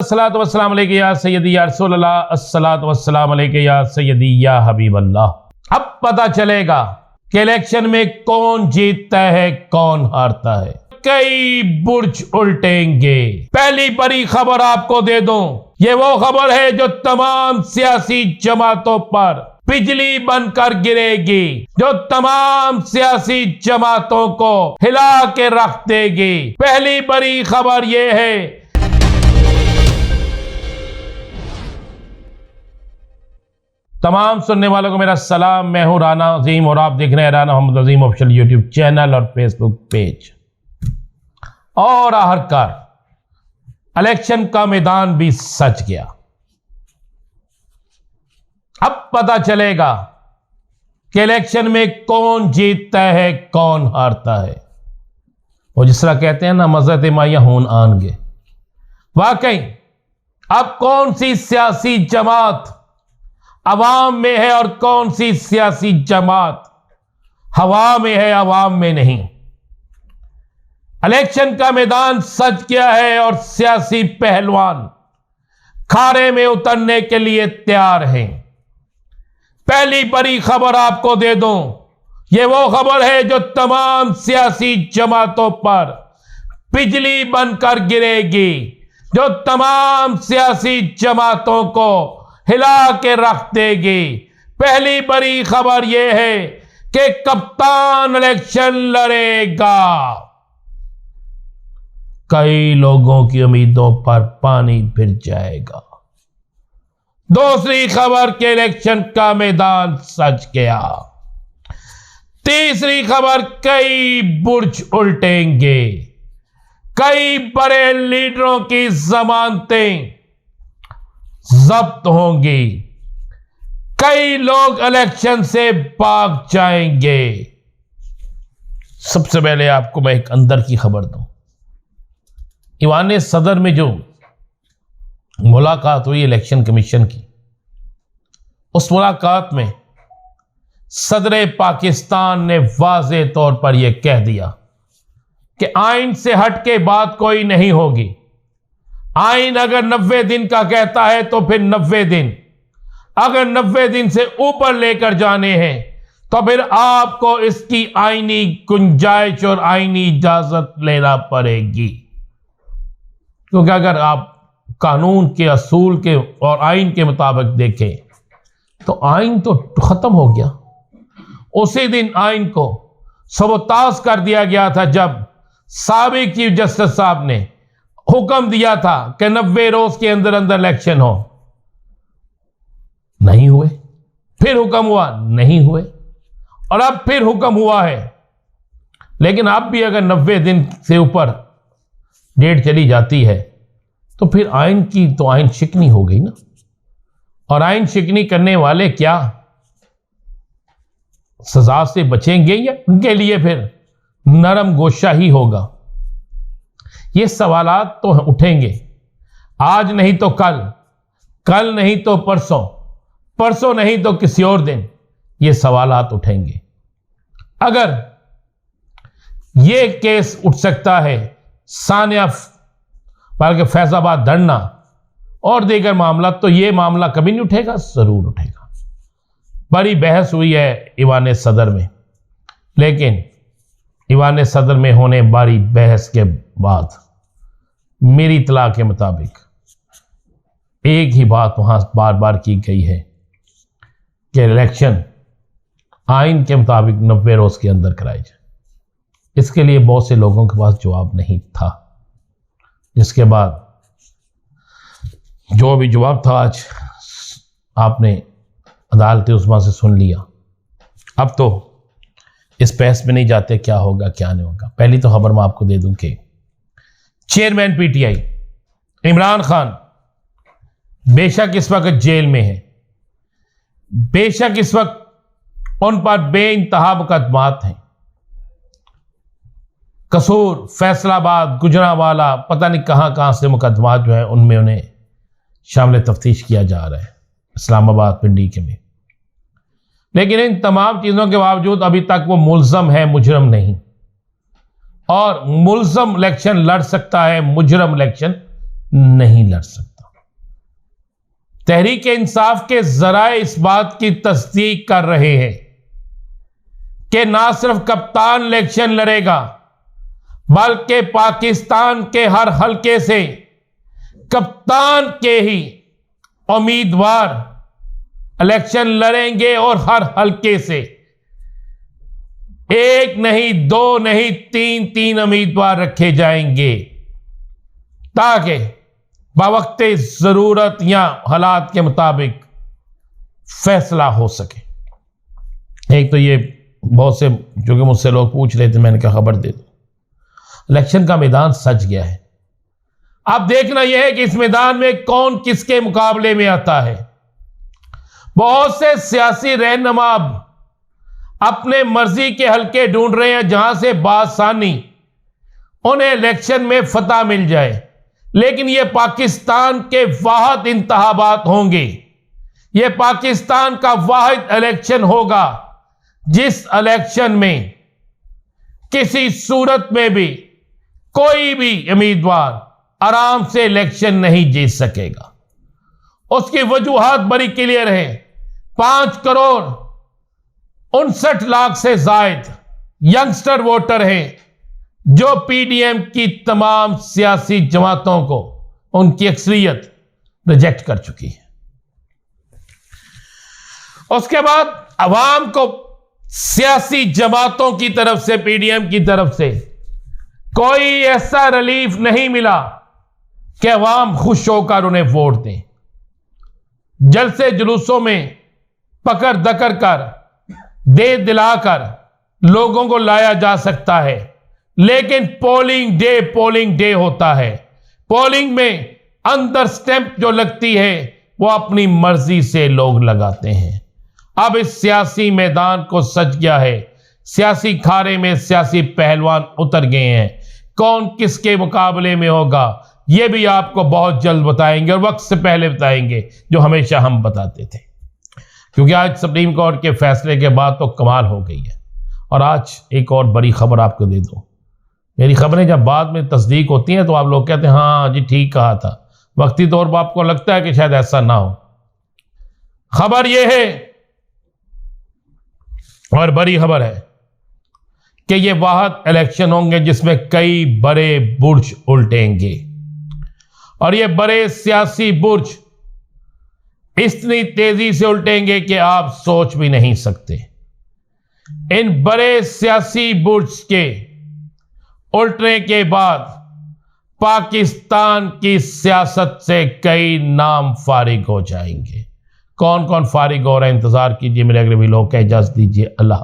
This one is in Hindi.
अस्सलातु वस्सलाम अलैका या सय्यदी या रसूलल्लाह, अस्सलातु वस्सलाम अलैका या सय्यदी या हबीबल्लाह। अब पता चलेगा कि इलेक्शन में कौन जीतता है कौन हारता है। कई बुर्ज उल्टेंगे। पहली बड़ी खबर आपको दे दूं, ये वो खबर है जो तमाम सियासी जमातों पर बिजली बनकर गिरेगी, जो तमाम सियासी जमातों को हिला के रख देगी। पहली बड़ी खबर यह है, तमाम सुनने वालों को मेरा सलाम। मैं हूं राना अजीम और आप देख रहे हैं राना मोहम्मद अजीम ऑफिशियल यूट्यूब चैनल और फेसबुक पेज। और आखिरकार इलेक्शन का मैदान भी सज गया। अब पता चलेगा कि इलेक्शन में कौन जीतता है कौन हारता है। और जिस तरह कहते हैं ना, मज़हत माया हून आनगे। वाकई अब कौन सी सियासी जमात अवाम में है और कौन सी सियासी जमात हवा में है, अवाम में नहीं। इलेक्शन का मैदान सज गया है और सियासी पहलवान खारे में उतरने के लिए तैयार हैं। पहली बड़ी खबर आपको दे दूं, यह वो खबर है जो तमाम सियासी जमातों पर बिजली बनकर गिरेगी, जो तमाम सियासी जमातों को हिला के रख देगी। पहली बड़ी खबर यह है कि कप्तान इलेक्शन लड़ेगा। कई लोगों की उम्मीदों पर पानी फिर जाएगा। दूसरी खबर के इलेक्शन का मैदान सज गया। तीसरी खबर, कई बुर्ज उल्टेंगे। कई बड़े लीडरों की जमानतें जब्त होंगी। कई लोग इलेक्शन से भाग जाएंगे। सबसे पहले आपको मैं एक अंदर की खबर दूं। ईवान सदर में जो मुलाकात हुई इलेक्शन कमीशन की, उस मुलाकात में सदर पाकिस्तान ने वाज़े तौर पर यह कह दिया कि आइन से हट के बात कोई नहीं होगी। आइन अगर 90 दिन का कहता है तो फिर 90 दिन, अगर 90 दिन से ऊपर लेकर जाने हैं तो फिर आपको इसकी आईनी गुंजाइश और आईनी इजाजत लेना पड़ेगी। क्योंकि अगर आप कानून के असूल के और आइन के मुताबिक देखें तो आइन तो खत्म हो गया। उसी दिन आइन को सबताज कर दिया गया था जब साबिक चीफ जस्टिस साहब ने हुक्म दिया था कि 90 रोज के अंदर अंदर इलेक्शन हो। नहीं हुए, फिर हुक्म हुआ, नहीं हुए, और अब फिर हुक्म हुआ है। लेकिन अब भी अगर 90 दिन से ऊपर डेट चली जाती है तो फिर आइन की तो आइन शिकनी हो गई ना। और आइन शिकनी करने वाले क्या सजा से बचेंगे या उनके लिए फिर नरम गोशा ही होगा? ये सवालात तो उठेंगे, आज नहीं तो कल, कल नहीं तो परसों, परसों नहीं तो किसी और दिन ये सवालात उठेंगे। अगर ये केस उठ सकता है सानिया बल्कि फैजाबाद धरना और दीगर मामला, तो ये मामला कभी नहीं उठेगा? जरूर उठेगा। बड़ी बहस हुई है ईवान सदर में, लेकिन ईवान सदर में होने वाली बहस के बाद मेरी इत्तला के मुताबिक एक ही बात वहां बार बार की गई है कि इलेक्शन आइन के मुताबिक 90 रोज के अंदर कराई जाए। इसके लिए बहुत से लोगों के पास जवाब नहीं था, जिसके बाद जो भी जवाब था आज आपने अदालत उस्मा से सुन लिया। अब तो इस बहस में नहीं जाते क्या होगा क्या नहीं होगा। पहली तो खबर मैं आपको दे दूं कि चेयरमैन पीटीआई इमरान खान बेशक इस वक्त जेल में है, बेशक इस वक्त उन पर बेइंतहा मुकदमात हैं। कसूर, फैसलाबाद, गुजरांवाला, पता नहीं कहां कहां से मुकदमात जो है उनमें उन्हें शामिल तफ्तीश किया जा रहा है, इस्लामाबाद, पिंडी के में। लेकिन इन तमाम चीज़ों के बावजूद अभी तक वो मुल्ज़म है, मुजरम नहीं। और मुल्ज़म इलेक्शन लड़ सकता है, मुजरम इलेक्शन नहीं लड़ सकता। तहरीक इंसाफ के जराए इस बात की तस्दीक कर रहे हैं कि ना सिर्फ कप्तान इलेक्शन लड़ेगा, बल्कि पाकिस्तान के हर हलके से कप्तान के ही उम्मीदवार इलेक्शन लड़ेंगे और हर हलके से एक नहीं, दो नहीं, तीन उम्मीदवार रखे जाएंगे ताकि बवक्ते जरूरत या हालात के मुताबिक फैसला हो सके। एक तो ये बहुत से जो कि मुझसे लोग पूछ रहे थे, मैंने कहा खबर दे दो, इलेक्शन का मैदान सज गया है। अब देखना यह है कि इस मैदान में कौन किसके मुकाबले में आता है। बहुत से सियासी रहनुमा अपने मर्जी के हलके ढूंढ रहे हैं जहां से बासानी उन्हें इलेक्शन में फतह मिल जाए, लेकिन यह पाकिस्तान के वाहिद इंतखाबात होंगे। यह पाकिस्तान का वाहिद इलेक्शन होगा जिस इलेक्शन में किसी सूरत में भी कोई भी उम्मीदवार आराम से इलेक्शन नहीं जीत सकेगा। उसकी वजूहात बड़ी क्लियर है। 5,59,00,000 से जायद यंगस्टर वोटर हैं जो पीडीएम की तमाम सियासी जमातों को उनकी अक्सरियत रिजेक्ट कर चुकी है। उसके बाद अवाम को सियासी जमातों की तरफ से, पीडीएम की तरफ से कोई ऐसा रिलीफ नहीं मिला कि अवाम खुश होकर उन्हें वोट दें। जलसे जुलूसों में पकड़ दकड़ कर, दे दिलाकर लोगों को लाया जा सकता है, लेकिन पोलिंग डे होता है। पोलिंग में अंदर स्टैंप जो लगती है वो अपनी मर्जी से लोग लगाते हैं। अब इस सियासी मैदान को सज गया है। सियासी खारे में सियासी पहलवान उतर गए हैं। कौन किसके मुकाबले में होगा यह भी आपको बहुत जल्द बताएंगे और वक्त से पहले बताएंगे, जो हमेशा हम बताते थे, क्योंकि आज सुप्रीम कोर्ट के फैसले के बाद तो कमाल हो गई है। और आज एक और बड़ी खबर आपको दे दूं। मेरी खबरें जब बाद में तस्दीक होती हैं तो आप लोग कहते हैं हाँ जी ठीक कहा था, वक्ती तौर पर आपको लगता है कि शायद ऐसा ना हो। खबर यह है और बड़ी खबर है कि ये वाहिद इलेक्शन होंगे जिसमें कई बड़े बुर्ज उल्टेंगे, और ये बड़े सियासी बुर्ज इतनी तेजी से उल्टेंगे कि आप सोच भी नहीं सकते। इन बड़े सियासी बुर्ज के उल्टने के बाद पाकिस्तान की सियासत से कई नाम फारिग हो जाएंगे। कौन कौन फारिग हो रहा है इंतजार कीजिए। मेरे अगले वीडियो को इजाजत दीजिए। अल्लाह।